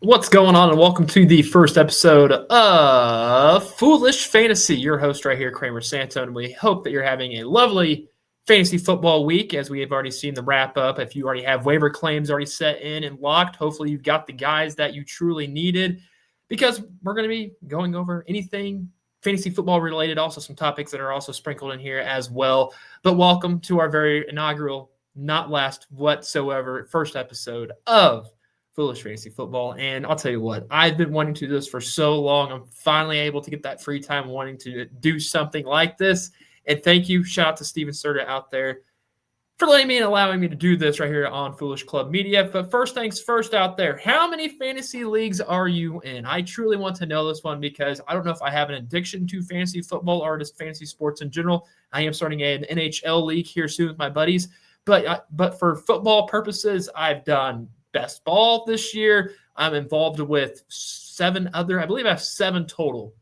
What's going on, and welcome to the first episode of Foolish Fantasy. Your host right here, Kramer Sansone. We hope that you're having a lovely fantasy football week, as we have already seen the wrap up. If you already have waiver claims already set in and locked, hopefully you've got the guys that you truly needed, because we're going to be going over anything fantasy football related, also some topics that are also sprinkled in here as well. But welcome to our very inaugural, not last whatsoever, first episode of Foolish Fantasy Football. And I'll tell you what, I've been wanting to do this for so long. I'm finally able to get that free time wanting to do something like this. And thank you. Shout out to Steven Serta out there for letting me and allowing me to do this right here on Foolish Club Media. But first things first out there, how many fantasy leagues are you in? I truly want to know this one, because I don't know if I have an addiction to fantasy football or just fantasy sports in general. I am starting an NHL league here soon with my buddies. But for football purposes, I've done best ball this year. I'm involved with I believe I have seven total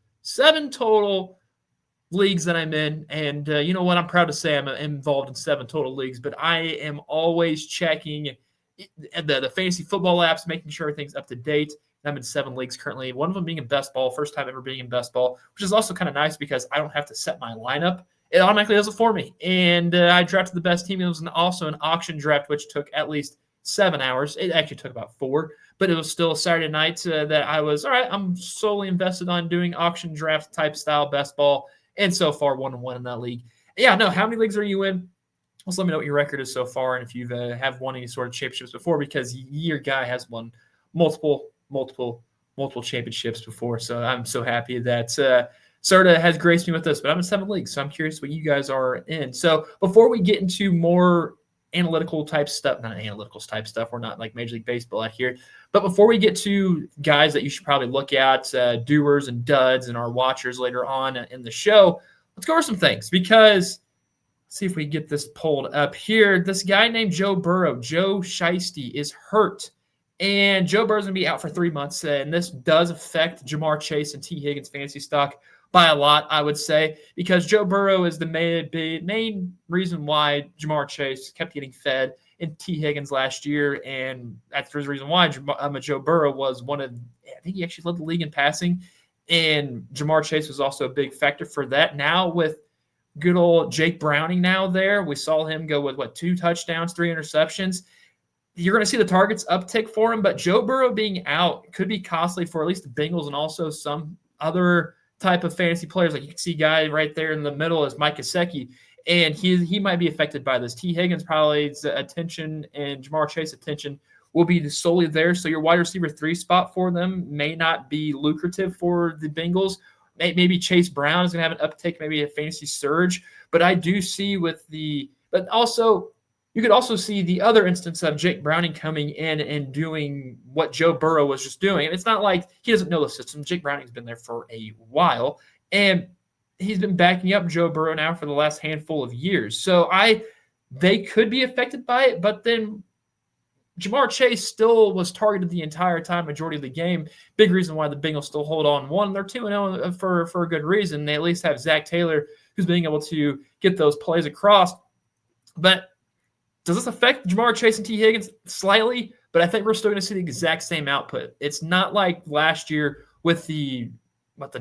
leagues that I'm in. And you know what? I'm proud to say I'm involved in seven total leagues, but I am always checking the fantasy football apps, making sure everything's up to date. I'm in seven leagues currently, one of them being in best ball, first time ever being in best ball, which is also kind of nice because I don't have to set my lineup. It automatically does it for me. And I drafted the best team. It was also an auction draft, which took at least 7 hours. It actually took about 4, but it was still a Saturday night that I was, all right, I'm solely invested on doing auction draft type style best ball. And so far, 1-1 in that league. Yeah, no, how many leagues are you in? Just let me know what your record is so far, and if you've have won any sort of championships before, because your guy has won multiple championships before. So I'm so happy that Serta has graced me with this, but I'm in 7 leagues, so I'm curious what you guys are in. So before we get into more analytical type stuff, not analytical type stuff, we're not like Major League Baseball out here, but before we get to guys that you should probably look at, doers and duds and our watchers later on in the show, let's go over some things, because let's see if we get this pulled up here. This guy named Joe Burrow, Joe Shiesty, is hurt, and Joe Burrow's going to be out for 3 months, and this does affect Jamar Chase and T. Higgins fantasy stock by a lot, I would say, because Joe Burrow is the main reason why Jamar Chase kept getting fed in T. Higgins last year, and that's the reason why Joe Burrow was I think he actually led the league in passing, and Jamar Chase was also a big factor for that. Now with good old Jake Browning now there, we saw him go with, 2 touchdowns, 3 interceptions. You're going to see the targets uptick for him, but Joe Burrow being out could be costly for at least the Bengals and also some other type of fantasy players. Like you can see guy right there in the middle is Mike Gesicki, and he might be affected by this. T. Higgins probably's attention and Jamar Chase attention will be solely there. So your wide receiver 3 spot for them may not be lucrative for the Bengals. Maybe Chase Brown is going to have an uptick, maybe a fantasy surge. But I do see but also you could also see the other instance of Jake Browning coming in and doing what Joe Burrow was just doing. And it's not like he doesn't know the system. Jake Browning's been there for a while, and he's been backing up Joe Burrow now for the last handful of years. So they could be affected by it, but then Jamar Chase still was targeted the entire time, majority of the game. Big reason why the Bengals still hold on. One, they're 2-0 for a good reason. They at least have Zach Taylor, who's being able to get those plays across. But does this affect Jamar Chase and T. Higgins? Slightly, but I think we're still going to see the exact same output. It's not like last year with the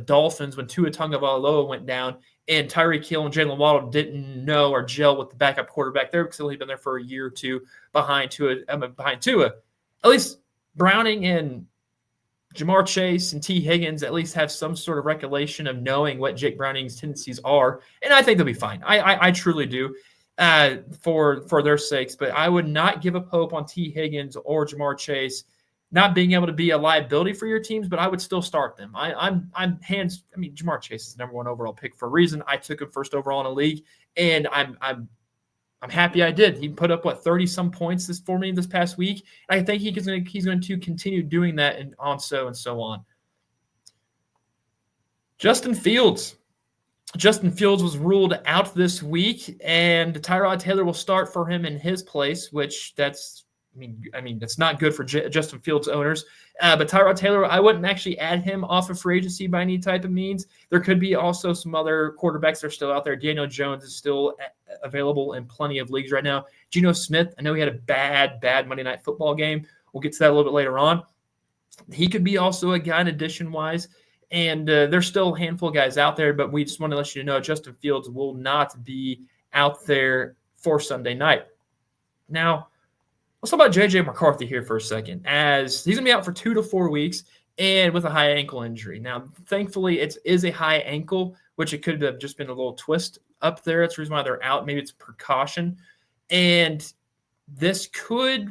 Dolphins when Tua Tagovailoa went down and Tyreek Hill and Jalen Waddle didn't know or gel with the backup quarterback. They've only been there for a year or two behind Tua. At least Browning and Jamar Chase and T. Higgins at least have some sort of recollection of knowing what Jake Browning's tendencies are, and I think they'll be fine. I truly do. For their sakes, but I would not give up hope on T. Higgins or Jamar Chase not being able to be a liability for your teams, but I would still start them. Jamar Chase is the number 1 overall pick for a reason. I took him first overall in a league, and I'm happy I did. He put up 30-some points for me this past week, and I think he's going to continue doing that and so on. Justin Fields was ruled out this week, and Tyrod Taylor will start for him in his place, which that's not good for Justin Fields owners. But Tyrod Taylor, I wouldn't actually add him off of free agency by any type of means. There could be also some other quarterbacks that are still out there. Daniel Jones is still available in plenty of leagues right now. Geno Smith, I know he had a bad Monday Night Football game. We'll get to that a little bit later on. He could be also a guy in addition-wise. And there's still a handful of guys out there, but we just want to let you know Justin Fields will not be out there for Sunday night. Now, let's talk about J.J. McCarthy here for a second, as he's going to be out for 2 to 4 weeks and with a high ankle injury. Now, thankfully, it is a high ankle, which it could have just been a little twist up there. That's the reason why they're out. Maybe it's precaution. And this could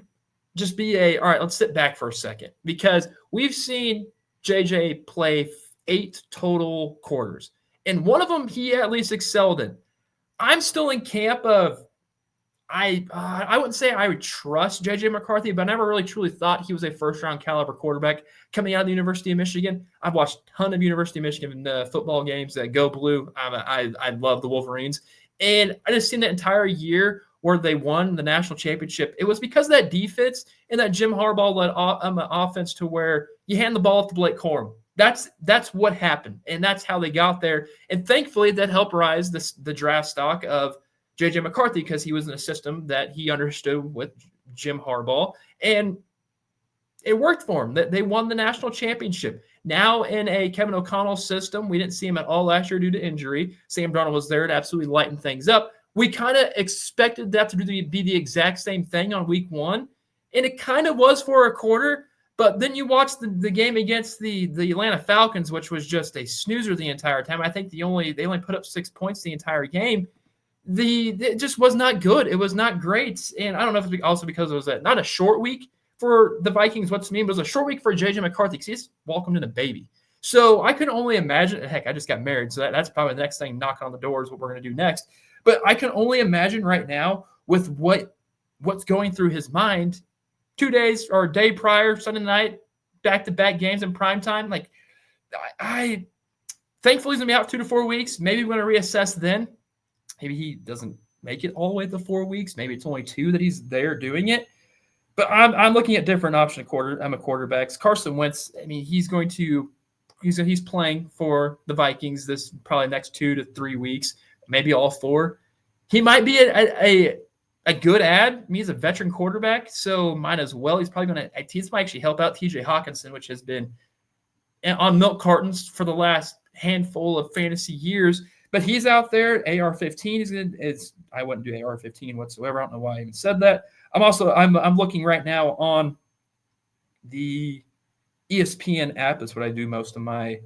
just be all right, let's sit back for a second, because we've seen J.J. play 8 total quarters. And one of them he at least excelled in. I'm still in camp of I wouldn't say I would trust J.J. McCarthy, but I never really truly thought he was a first-round caliber quarterback coming out of the University of Michigan. I've watched a ton of University of Michigan football games that go blue. I love the Wolverines. And I just seen that entire year where they won the national championship. It was because of that defense and that Jim Harbaugh-led offense to where you hand the ball off to Blake Corum. That's what happened, and that's how they got there. And thankfully, that helped rise the draft stock of J.J. McCarthy, because he was in a system that he understood with Jim Harbaugh, and it worked for him. They won the national championship. Now in a Kevin O'Connell system, we didn't see him at all last year due to injury. Sam Darnold was there to absolutely lighten things up. We kind of expected that to be the exact same thing on week 1, and it kind of was for a quarter. But then you watch the game against the Atlanta Falcons, which was just a snoozer the entire time. I think they only put up 6 points the entire game. It just was not good. It was not great. And I don't know if it's also because it was not a short week for the Vikings, what's mean, but it was a short week for J.J. McCarthy because he's welcomed in a baby. So I can only imagine, heck, I just got married, so that's probably the next thing, knocking on the door is what we're going to do next. But I can only imagine right now with what's going through his mind 2 days or a day prior, Sunday night, back-to-back games in prime time. Like, I thankfully he's going to be out 2 to 4 weeks. Maybe we're going to reassess then. Maybe he doesn't make it all the way to 4 weeks. Maybe it's only 2 that he's there doing it. But I'm looking at different quarterbacks. Carson Wentz, I mean, he's playing for the Vikings this probably next 2 to 3 weeks, maybe all 4. He might be a good ad. I mean, he's a veteran quarterback, so might as well. He's probably going to – this might actually help out TJ Hawkinson, which has been on milk cartons for the last handful of fantasy years. But he's out there, AR-15. I wouldn't do AR-15 whatsoever. I don't know why I even said that. I'm looking right now on the ESPN app. That's what I do most of my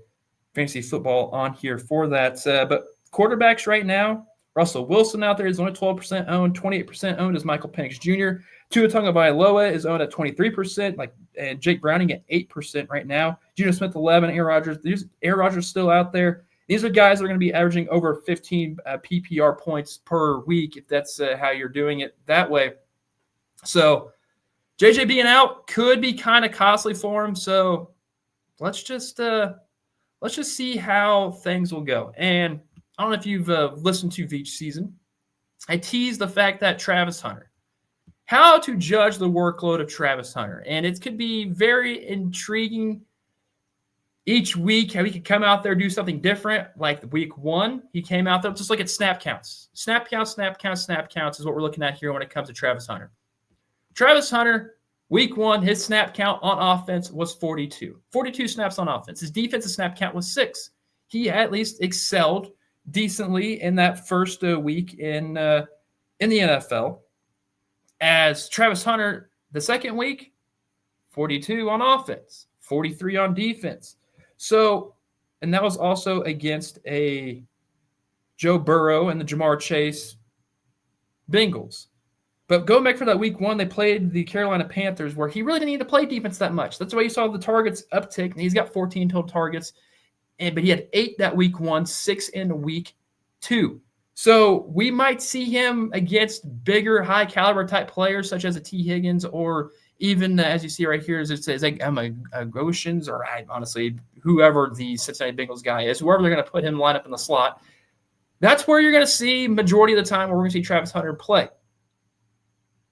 fantasy football on here for that. But quarterbacks right now, Russell Wilson out there is only 12% owned. 28% owned is Michael Penix Jr. Tua Tagovailoa is owned at 23%, and Jake Browning at 8% right now. Geno Smith 11, Aaron Rodgers. Aaron Rodgers still out there. These are guys that are going to be averaging over 15 PPR points per week, if that's how you're doing it that way. So JJ being out could be kind of costly for him. So let's just see how things will go. And I don't know if you've listened to each season. I teased the fact that Travis Hunter, how to judge the workload of Travis Hunter, and it could be very intriguing. Each week, how he could come out there, do something different. Like week 1, he came out there. Just look at snap counts. Snap counts is what we're looking at here when it comes to Travis Hunter. Travis Hunter, week 1, his snap count on offense was 42. 42 snaps on offense. His defensive snap count was 6. He at least excelled decently in that first week in the NFL. As Travis Hunter, the second week, 42 on offense, 43 on defense. So, and that was also against a Joe Burrow and the Jamar Chase Bengals. But going back for that week 1, they played the Carolina Panthers, where he really didn't need to play defense that much. That's why you saw the targets uptick, and he's got 14 total targets. But he had 8 that week 1, 6 in week 2. So we might see him against bigger, high-caliber type players, such as a T. Higgins, or even, as you see right here, as it says, Goshen's, or honestly, whoever the Cincinnati Bengals guy is, whoever they're going to put him line up in the slot. That's where you're going to see majority of the time where we're going to see Travis Hunter play.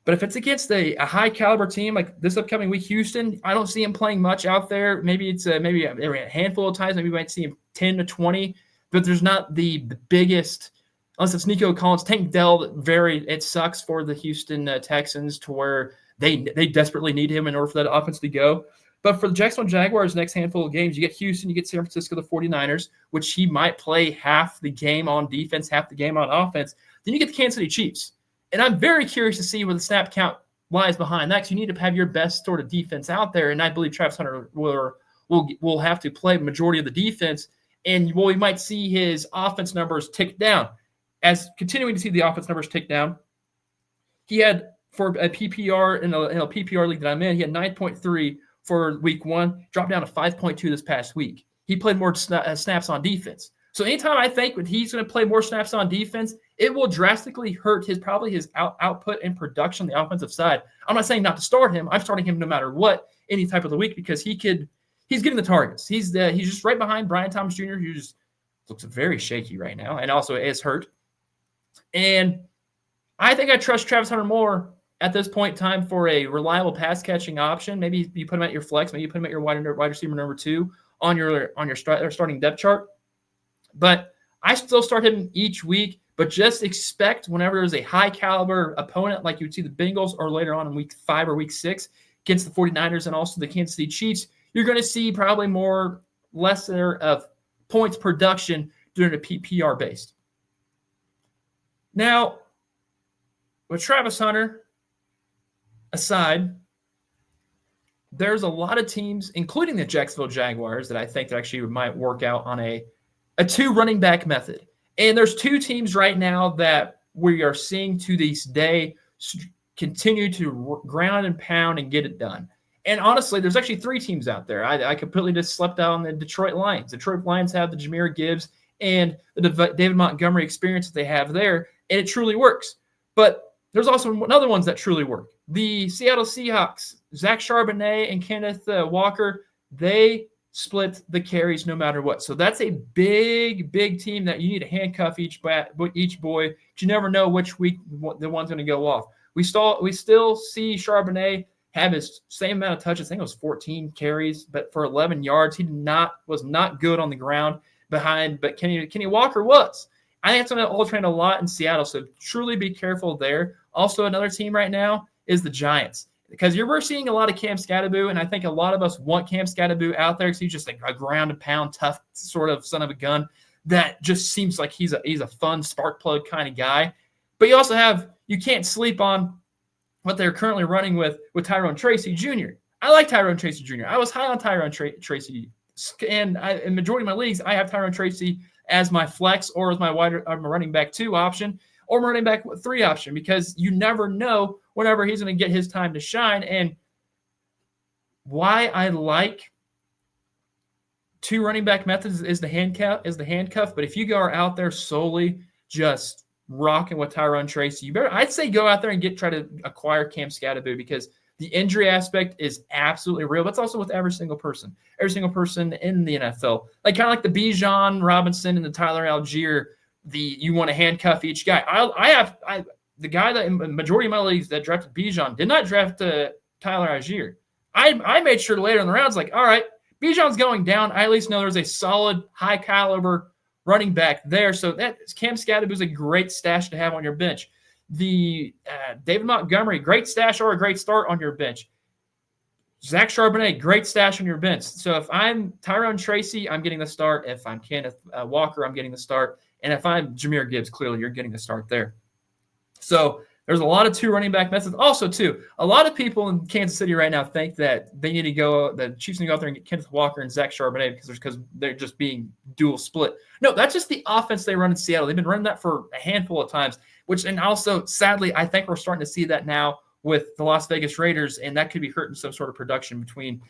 But if it's against a high-caliber team like this upcoming week, Houston, I don't see him playing much out there. Maybe it's maybe a handful of times. Maybe we might see him 10 to 20. But there's not the biggest, unless it's Nico Collins. Tank Dell, it sucks for the Houston Texans to where they desperately need him in order for that offense to go. But for the Jacksonville Jaguars' next handful of games, you get Houston, you get San Francisco, the 49ers, which he might play half the game on defense, half the game on offense. Then you get the Kansas City Chiefs. And I'm very curious to see where the snap count lies behind that, because you need to have your best sort of defense out there. And I believe Travis Hunter will have to play the majority of the defense. And we might see his offense numbers tick down. As continuing to see the offense numbers tick down, he had, for a PPR in a PPR league that I'm in, he had 9.3 for week 1, dropped down to 5.2 this past week. He played more snaps on defense. So anytime I think that he's going to play more snaps on defense, it will drastically hurt his output and production on the offensive side. I'm not saying not to start him. I'm starting him no matter what, any type of the week, because he's getting the targets. He's just right behind Brian Thomas Jr., who just looks very shaky right now and also is hurt. And I think I trust Travis Hunter more at this point in time for a reliable pass catching option. Maybe you put him at your flex, maybe you put him at your wide receiver number 2 on your starting depth chart. But I still start him each week, but just expect whenever there's a high caliber opponent, like you'd see the Bengals, or later on in week 5 or week 6 against the 49ers and also the Kansas City Chiefs, you're going to see probably lesser of points production during a PPR based. Now, with Travis Hunter aside, there's a lot of teams, including the Jacksonville Jaguars, that I think that actually might work out on a 2 running back method. And there's 2 teams right now that we are seeing to this day continue to ground and pound and get it done. And honestly, there's actually 3 teams out there. I completely just slept out on the Detroit Lions. Detroit Lions have the Jahmyr Gibbs and the David Montgomery experience that they have there, and it truly works. But there's also other ones that truly work. The Seattle Seahawks, Zach Charbonnet and Kenneth Walker, they split the carries no matter what. So that's a big, big team that you need to handcuff each boy. But you never know which week the one's going to go off. We still see Charbonnet have his same amount of touches. I think it was 14 carries, but for 11 yards. He was not good on the ground behind, but Kenny Walker was. I think it's going to alternate a lot in Seattle, so truly be careful there. Also, another team right now is the Giants, because we're seeing a lot of Cam Skattebo, and I think a lot of us want Cam Skattebo out there because he's just like a ground and pound, tough sort of son of a gun that just seems like he's a fun spark plug kind of guy. But you can't sleep on what they're currently running with Tyrone Tracy Jr. I like Tyrone Tracy Jr. I was high on Tyrone Tracy, and in majority of my leagues, I have Tyrone Tracy as my flex or as my running back 2 option or my running back 3 option, because you never know whenever he's going to get his time to shine. And why I like 2 running back methods is the handcuff. But if you are out there solely just rocking with Tyrone Tracy, I'd say go out there and try to acquire Cam Skattebo, because the injury aspect is absolutely real. But it's also with every single person in the NFL. Kind of like the Bijan Robinson and the Tyler Algier. You want to handcuff each guy. The guy that in the majority of my leagues that drafted Bijan did not draft Tyler Algier. I made sure later in the rounds, all right, Bijan's going down. I at least know there's a solid, high caliber running back there. So that Cam Skattebo is a great stash to have on your bench. The David Montgomery, great stash or a great start on your bench. Zach Charbonnet, great stash on your bench. So if I'm Tyrone Tracy, I'm getting the start. If I'm Kenneth Walker, I'm getting the start. And if I'm Jahmyr Gibbs, clearly you're getting the start there. So there's a lot of 2 running back methods. Also, too, a lot of people in Kansas City right now think that the Chiefs need to go out there and get Kenneth Walker and Zach Charbonnet because they're just being dual split. No, that's just the offense they run in Seattle. They've been running that for a handful of times, and also, sadly, I think we're starting to see that now with the Las Vegas Raiders, and that could be hurting some sort of production between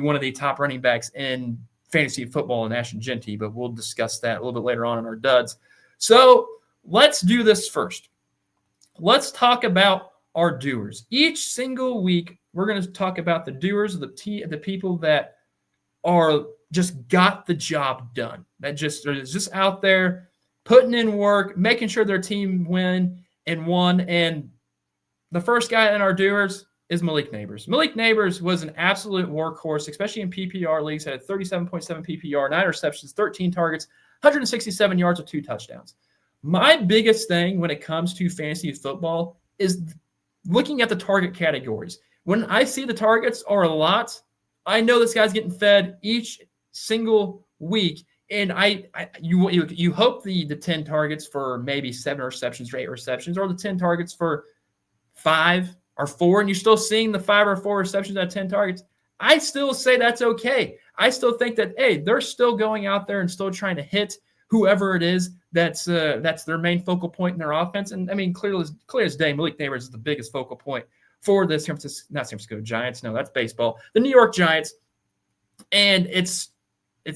one of the top running backs in fantasy football and Ashton Genty, but we'll discuss that a little bit later on in our duds. So let's do this first. Let's talk about our doers. Each single week, we're going to talk about the doers, the people that are just got the job done, that are just out there putting in work, making sure their team won. And the first guy in our doers is Malik Neighbors. Malik Neighbors was an absolute workhorse, especially in PPR leagues. Had a 37.7 PPR, 9 receptions, 13 targets, 167 yards with 2 touchdowns. My biggest thing when it comes to fantasy football is looking at the target categories. When I see the targets are a lot I know this guy's getting fed each single week. And you hope the 10 targets for maybe 7 receptions or 8 receptions, or the 10 targets for 5 or 4, and you're still seeing the 5 or 4 receptions at 10 targets. I still say that's okay. I still think that, hey, they're still going out there and still trying to hit whoever it is that's their main focal point in their offense. And I mean, clear as day, Malik Neighbors is the biggest focal point for the San Francisco Giants. No, that's baseball. The New York Giants. And it's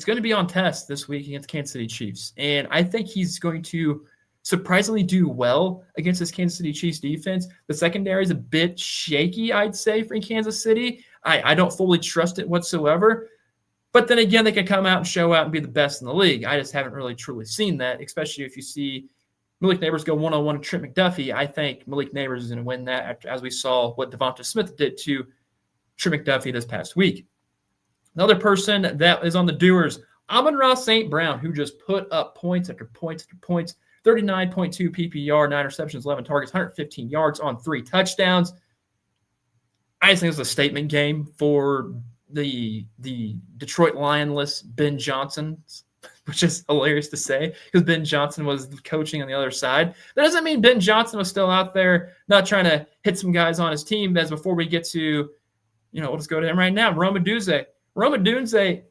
going to be on test this week against Kansas City Chiefs. And I think he's going to surprisingly do well against this Kansas City Chiefs defense. The secondary is a bit shaky, I'd say, for Kansas City. I don't fully trust it whatsoever. But then again, they can come out and show out and be the best in the league. I just haven't really truly seen that, especially if you see Malik Neighbors go one-on-one with Trent McDuffie. I think Malik Neighbors is going to win that, as we saw what Devonta Smith did to Trent McDuffie this past week. Another person that is on the doers, Amon-Ra St. Brown, who just put up points after points after points, 39.2 PPR, 9 receptions, 11 targets, 115 yards on 3 touchdowns. I just think it's a statement game for the Detroit Lionless Ben Johnson, which is hilarious to say because Ben Johnson was coaching on the other side. That doesn't mean Ben Johnson was still out there not trying to hit some guys on his team. As before we get to, we'll just go to him right now, Rome Odunze. Rome Odunze,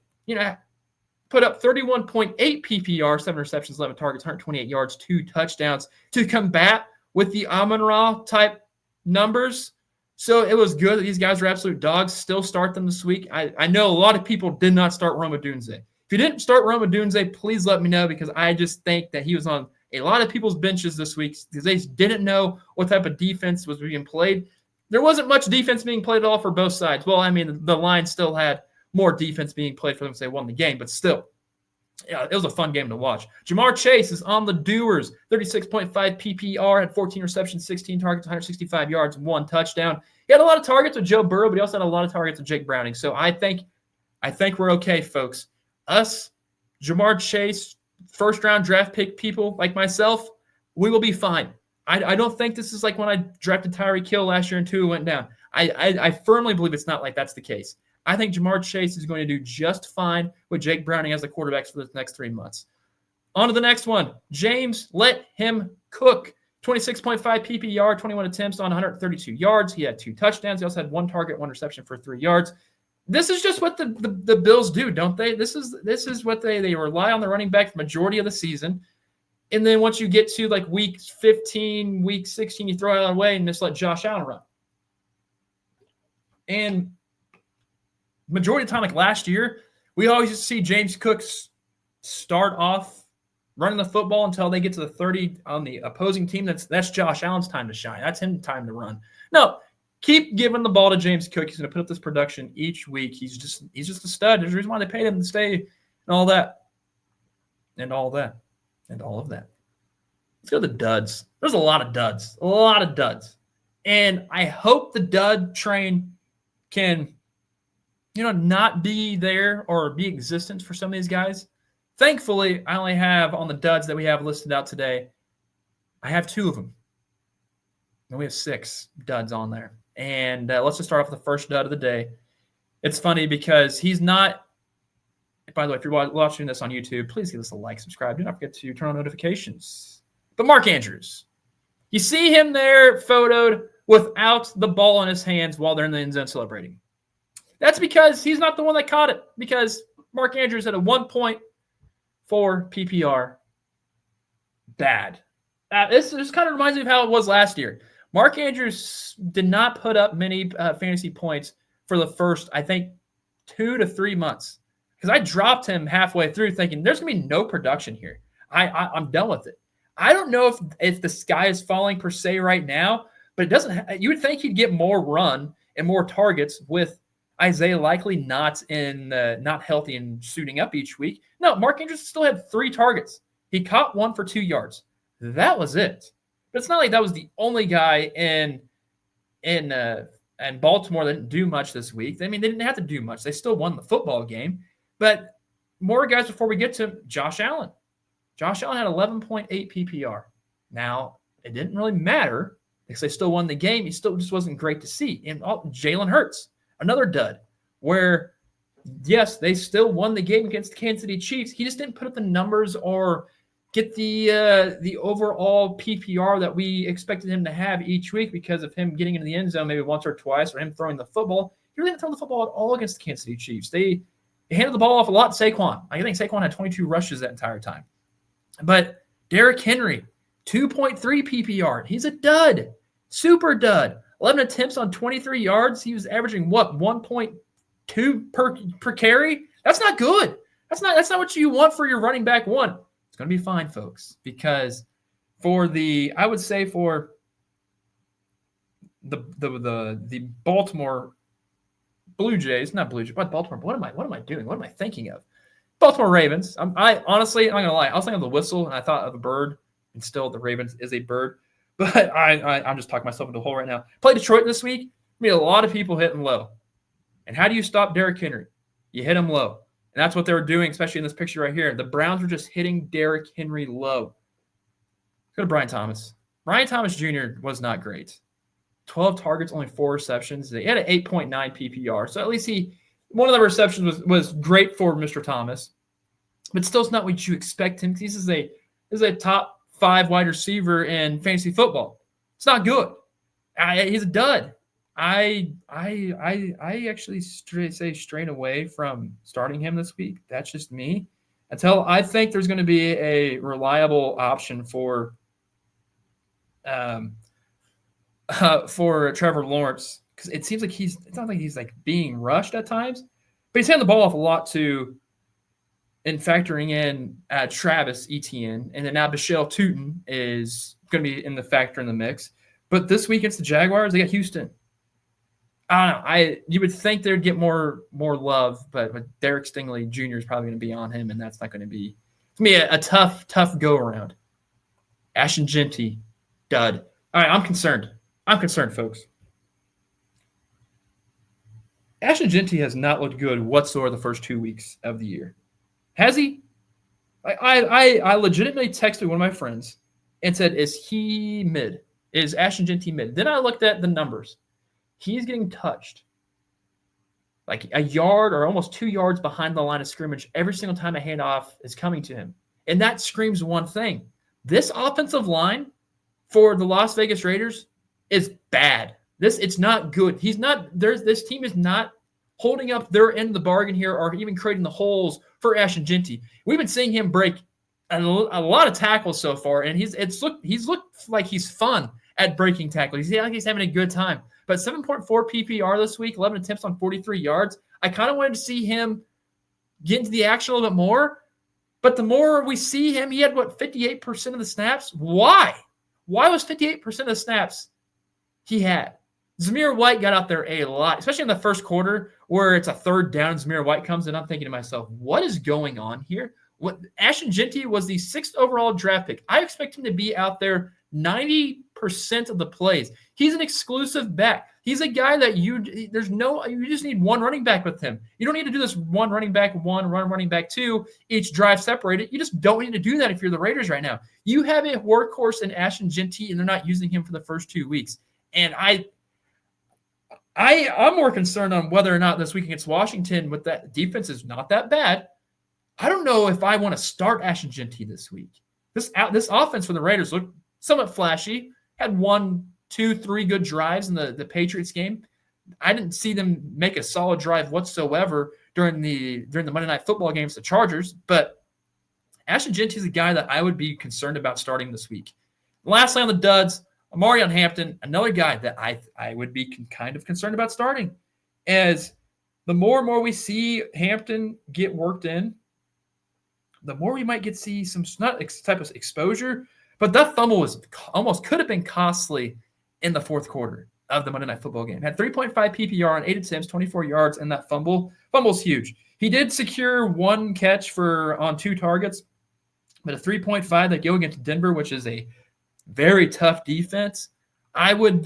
put up 31.8 PPR, 7 receptions, 11 targets, 128 yards, 2 touchdowns to combat with the Amon-Ra type numbers. So it was good that these guys were absolute dogs. Still start them this week. I know a lot of people did not start Rome Odunze. If you didn't start Rome Odunze, please let me know because I just think that he was on a lot of people's benches this week because they didn't know what type of defense was being played. There wasn't much defense being played at all for both sides. Well, I mean, the Lions still had more defense being played for them because they won the game, but still, it was a fun game to watch. Jamar Chase is on the doers, 36.5 PPR, had 14 receptions, 16 targets, 165 yards, 1 touchdown. He had a lot of targets with Joe Burrow, but he also had a lot of targets with Jake Browning. So I think we're okay, folks. Us, Jamar Chase, first-round draft pick people like myself, we will be fine. I don't think this is like when I drafted Tyreek Hill last year and 2 went down. I firmly believe it's not like that's the case. I think Jamar Chase is going to do just fine with Jake Browning as the quarterbacks for the next 3 months. On to the next one. James, let him cook. 26.5 PPR, 21 attempts on 132 yards. He had 2 touchdowns. He also had 1 target, 1 reception for 3 yards. This is just what the Bills do, don't they? This is what they rely on the running back the majority of the season. And then once you get to like week 15, week 16, you throw it away and just let Josh Allen run. And majority of the time, like last year, we always used to see James Cook start off running the football until they get to the 30 on the opposing team. That's Josh Allen's time to shine. That's him time to run. No, keep giving the ball to James Cook. He's going to put up this production each week. He's just a stud. There's a reason why they paid him to stay and all that. And all that. And all of that. Let's go to the duds. There's a lot of duds. A lot of duds. And I hope the dud train can not be there or be existent for some of these guys. Thankfully, I only have on the duds that we have listed out today, I have 2 of them. And we have 6 duds on there. And let's just start off with the first dud of the day. It's funny because he's not, by the way, if you're watching this on YouTube, please give us a like, subscribe. Do not forget to turn on notifications. But Mark Andrews, you see him there photoed without the ball in his hands while they're in the end zone celebrating. That's because he's not the one that caught it, because Mark Andrews had a 1.4 PPR. Bad. This kind of reminds me of how it was last year. Mark Andrews did not put up many fantasy points for the first, I think, 2 to 3 months. Because I dropped him halfway through thinking there's going to be no production here. I'm done with it. I don't know if the sky is falling per se right now, but it doesn't. You would think he'd get more run and more targets with Isaiah likely not healthy and suiting up each week. No, Mark Andrews still had 3 targets. He caught 1 for 2 yards. That was it. But it's not like that was the only guy in Baltimore that didn't do much this week. I mean, they didn't have to do much. They still won the football game. But more guys before we get to him, Josh Allen. Josh Allen had 11.8 PPR. Now, it didn't really matter because they still won the game. He still just wasn't great to see. And Jalen Hurts, another dud, where yes, they still won the game against the Kansas City Chiefs. He just didn't put up the numbers or get the overall PPR that we expected him to have each week because of him getting into the end zone maybe once or twice or him throwing the football. He really didn't throw the football at all against the Kansas City Chiefs. They handed the ball off a lot to Saquon. I think Saquon had 22 rushes that entire time. But Derrick Henry, 2.3 PPR. He's a dud. Super dud. 11 attempts on 23 yards. He was averaging, 1.2 per carry? That's not good. That's not what you want for your running back one. It's going to be fine, folks, because for the Baltimore Blue Jays, not Blue Jays, but Baltimore. What am I doing? What am I thinking of? Baltimore Ravens. I honestly, I'm not gonna lie. I was thinking of the whistle, and I thought of a bird, and still the Ravens is a bird. But I'm just talking myself into a hole right now. Play Detroit this week. Be a lot of people hitting low. And how do you stop Derrick Henry? You hit him low. And that's what they were doing, especially in this picture right here. The Browns were just hitting Derrick Henry low. Go to Brian Thomas. Brian Thomas Jr. was not great. 12 targets, only 4 receptions. He had an 8.9 PPR. So at least one of the receptions was great for Mr. Thomas. But still, it's not what you expect him. This is a top 5 wide receiver in fantasy football. It's not good. He's a dud. I actually say straight away from starting him this week. That's just me. Until I think there's going to be a reliable option for Trevor Lawrence, because it seems like it's not like he's like being rushed at times, but he's handing the ball off a lot too. And factoring in Travis Etienne, and then now Bashal Tutin is going to be in the mix. But this week against the Jaguars, they got Houston. I don't know. You would think they'd get more love, but Derek Stingley Jr. is probably going to be on him, and that's not going to be a tough go around. Ashton Jeanty, dud. All right, I'm concerned. Folks. Ashton Jeanty has not looked good whatsoever the first 2 weeks of the year. Has he? I legitimately texted one of my friends and said, "Is he mid? Is Ashton Jeanty mid?" Then I looked at the numbers. He's getting touched like a yard or almost 2 yards behind the line of scrimmage every single time a handoff is coming to him. And that screams one thing. This offensive line for the Las Vegas Raiders is bad. It's not good. This team is not holding up their end of the bargain here or even creating the holes for Ashton Jeanty. We've been seeing him break a lot of tackles so far, and he's looked like he's fun at breaking tackles. He's having a good time. But 7.4 PPR this week, 11 attempts on 43 yards. I kind of wanted to see him get into the action a little bit more. But the more we see him, he had, 58% of the snaps? Why? Why was 58% of the snaps he had? Zamir White got out there a lot, especially in the first quarter where it's a third down and Zamir White comes in. I'm thinking to myself, what is going on here? Ashton Jeanty was the 6th overall draft pick. I expect him to be out there 90% of the plays. He's an exclusive back. He's a guy that you just need one running back with him. You don't need to do this one running back one, running back two, each drive separated. You just don't need to do that if you're the Raiders right now. You have a workhorse in Ashton Jeanty, and they're not using him for the first 2 weeks. And I'm more concerned on whether or not this week against Washington with that defense is not that bad. I don't know if I want to start Ashton Jeanty this week. This offense for the Raiders looked somewhat flashy. Had 1, 2, 3 good drives in the Patriots game. I didn't see them make a solid drive whatsoever during the Monday Night Football games, the Chargers. But Ashton Jeanty is a guy that I would be concerned about starting this week. Lastly, on the duds, Amarion Hampton, another guy that I would be kind of concerned about starting. As the more and more we see Hampton get worked in, the more we might see some not type of exposure. But that fumble was almost could have been costly in the fourth quarter of the Monday Night Football game. Had 3.5 PPR on 8 attempts, 24 yards, and that fumble's huge. He did secure 1 catch on 2 targets, but a 3.5 that go against Denver, which is a very tough defense. I would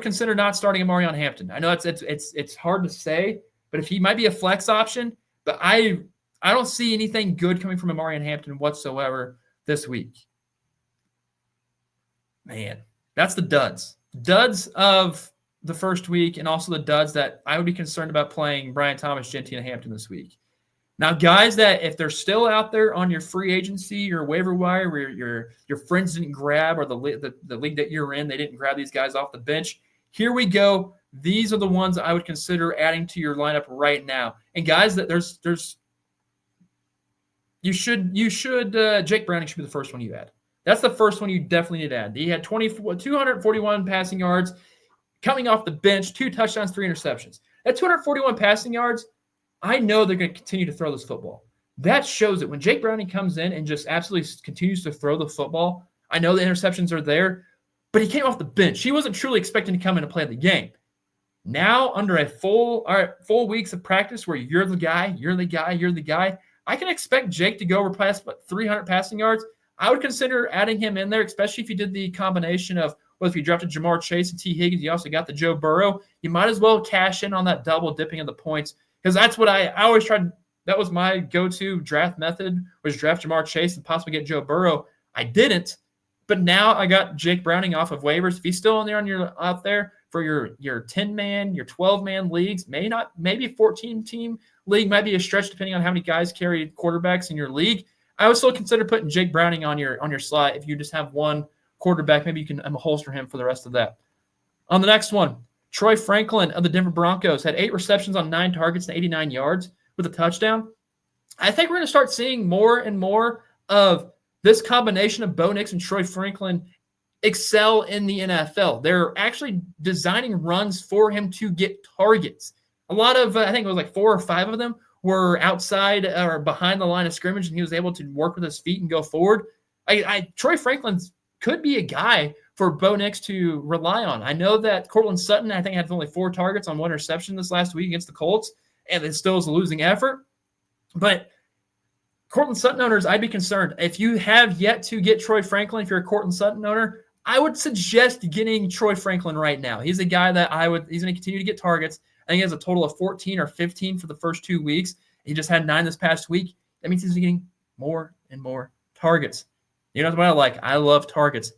consider not starting Amarion Hampton. I know it's hard to say, but if he might be a flex option, but I don't see anything good coming from Amarion Hampton whatsoever this week. Man, that's the duds. Duds of the first week and also the duds that I would be concerned about playing Brian Thomas, Genty, and Hampton this week. Now, guys that if they're still out there on your free agency or waiver wire where your friends didn't grab or the league that you're in, they didn't grab these guys off the bench, here we go. These are the ones I would consider adding to your lineup right now. And guys, that Jake Browning should be the first one you add. That's the first one you definitely need to add. He had 241 passing yards coming off the bench, 2 touchdowns, 3 interceptions. At 241 passing yards, I know they're going to continue to throw this football. That shows it. When Jake Browning comes in and just absolutely continues to throw the football, I know the interceptions are there, but he came off the bench. He wasn't truly expecting to come in and play the game. Now, under a full weeks of practice where you're the guy, I can expect Jake to go over past 300 passing yards. I would consider adding him in there, especially if you did the combination of, well, if you drafted Jamar Chase and T. Higgins, you also got the Joe Burrow. You might as well cash in on that double dipping of the points because that's what I always tried. That was my go-to draft method, was draft Jamar Chase and possibly get Joe Burrow. I didn't, but now I got Jake Browning off of waivers. If he's still out there for your 10-man, your 12-man leagues, maybe a 14-team league might be a stretch depending on how many guys carry quarterbacks in your league. I would still consider putting Jake Browning on your slot if you just have one quarterback. Maybe you can holster him for the rest of that. On the next one, Troy Franklin of the Denver Broncos had 8 receptions on 9 targets and 89 yards with a touchdown. I think we're going to start seeing more and more of this combination of Bo Nix and Troy Franklin excel in the NFL. They're actually designing runs for him to get targets. A lot of, I think it was like 4 or 5 of them were outside or behind the line of scrimmage, and he was able to work with his feet and go forward. Troy Franklin could be a guy for Bo Nix to rely on. I know that Cortland Sutton, I think, had only 4 targets on 1 reception this last week against the Colts, and it still is a losing effort. But Cortland Sutton owners, I'd be concerned. If you have yet to get Troy Franklin, if you're a Cortland Sutton owner, I would suggest getting Troy Franklin right now. He's a guy that he's going to continue to get targets. I think he has a total of 14 or 15 for the first 2 weeks. He just had 9 this past week. That means he's getting more and more targets. You know what I like? I love targets.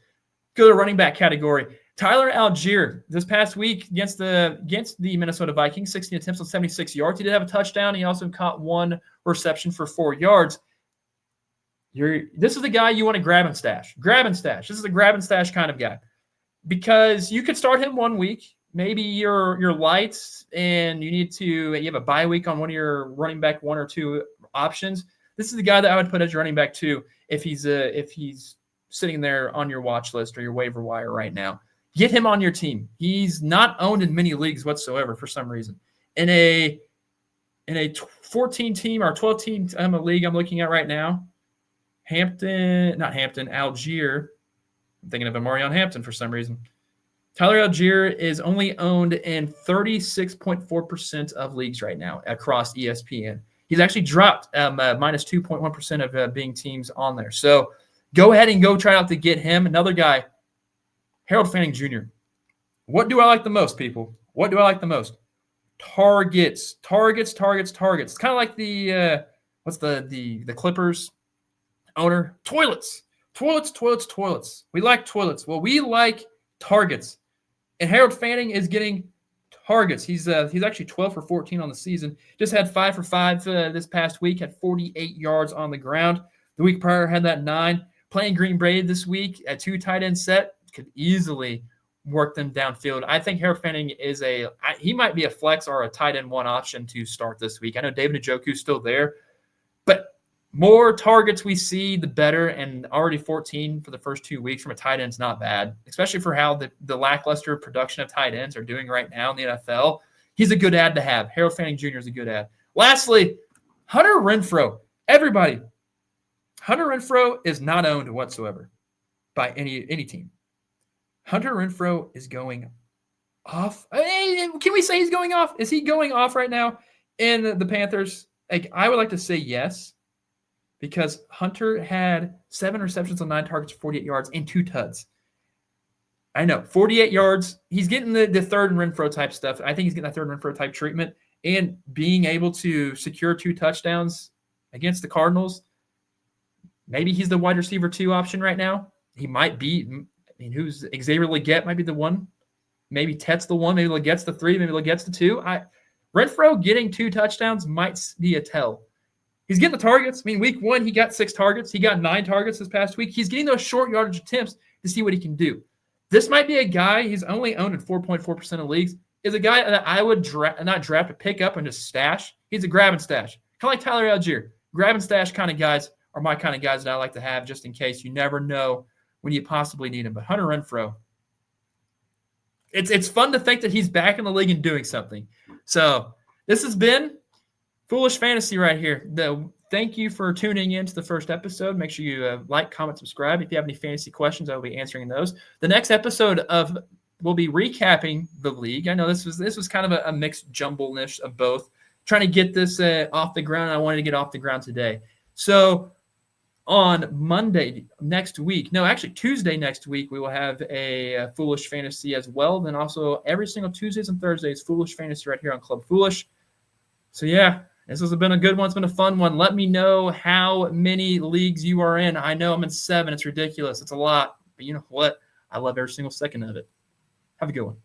Go to the running back category. Tyler Algier this past week against the Minnesota Vikings, 16 attempts on 76 yards. He did have a touchdown. He also caught 1 reception for 4 yards. This is the guy you want to grab and stash. Grab and stash. This is a grab and stash kind of guy because you could start him 1 week. Maybe you're lights and you have a bye week on one of your running back 1 or 2 options. This is the guy that I would put as your running back 2 if he's sitting there on your watch list or your waiver wire right now. Get him on your team. He's not owned in many leagues whatsoever for some reason. In a 14-team or 12-team league I'm looking at right now, Algier. I'm thinking of Amarion Hampton for some reason. Tyler Algier is only owned in 36.4% of leagues right now across ESPN. He's actually dropped minus 2.1% of being teams on there. So go ahead and go try out to get him. Another guy, Harold Fanning Jr. What do I like the most, people? What do I like the most? Targets. It's kind of like the Clippers owner? Toilets. We like toilets. Well, we like targets. And Harold Fanning is getting targets. He's actually 12 for 14 on the season. Just had 5 for 5 this past week, had 48 yards on the ground. The week prior had that 9. Playing Green Bay this week at 2 tight end set, could easily work them downfield. I think Harold Fanning he might be a flex or a tight end 1 option to start this week. I know David Njoku's still there, but more targets we see, the better, and already 14 for the first 2 weeks from a tight end is not bad, especially for how the lackluster production of tight ends are doing right now in the NFL. He's a good ad to have. Harold Fanning Jr. is a good ad. Lastly, Hunter Renfrow. Everybody, Hunter Renfrow is not owned whatsoever by any team. Hunter Renfrow is going off. Can we say he's going off? Is he going off right now in the Panthers? I would like to say yes, because Hunter had 7 receptions on 9 targets, 48 yards, and 2 tuds. I know, 48 yards. He's getting the third and Renfrow type stuff. I think he's getting that third and Renfrow type treatment. And being able to secure 2 touchdowns against the Cardinals, maybe he's the wide receiver 2 option right now. He might be. Who's Xavier Legette might be the one. Maybe Tet's the one. Maybe Leggett's the 3. Maybe Leggett's the 2. Renfrow getting 2 touchdowns might be a tell. He's getting the targets. I mean, week 1, he got 6 targets. He got 9 targets this past week. He's getting those short yardage attempts to see what he can do. This might be a guy, he's only owned in 4.4% of leagues, is a guy that I would not draft to pick up and just stash. He's a grab and stash. Kind of like Tyler Algier. Grab and stash kind of guys are my kind of guys that I like to have just in case. You never know when you possibly need him. But Hunter Renfrow, it's fun to think that he's back in the league and doing something. So this has been Foolish Fantasy right here. Thank you for tuning in to the first episode. Make sure you like, comment, subscribe. If you have any fantasy questions, I will be answering those. The next episode we'll be recapping the league. I know this was kind of a mixed jumbleness of both. Trying to get this off the ground. I wanted to get off the ground today. So on Monday next week, no, actually Tuesday next week, we will have a Foolish Fantasy as well. Then also every single Tuesdays and Thursdays, Foolish Fantasy right here on Club Foolish. So yeah, this has been a good one. It's been a fun one. Let me know how many leagues you are in. I know I'm in 7. It's ridiculous. It's a lot. But you know what? I love every single second of it. Have a good one.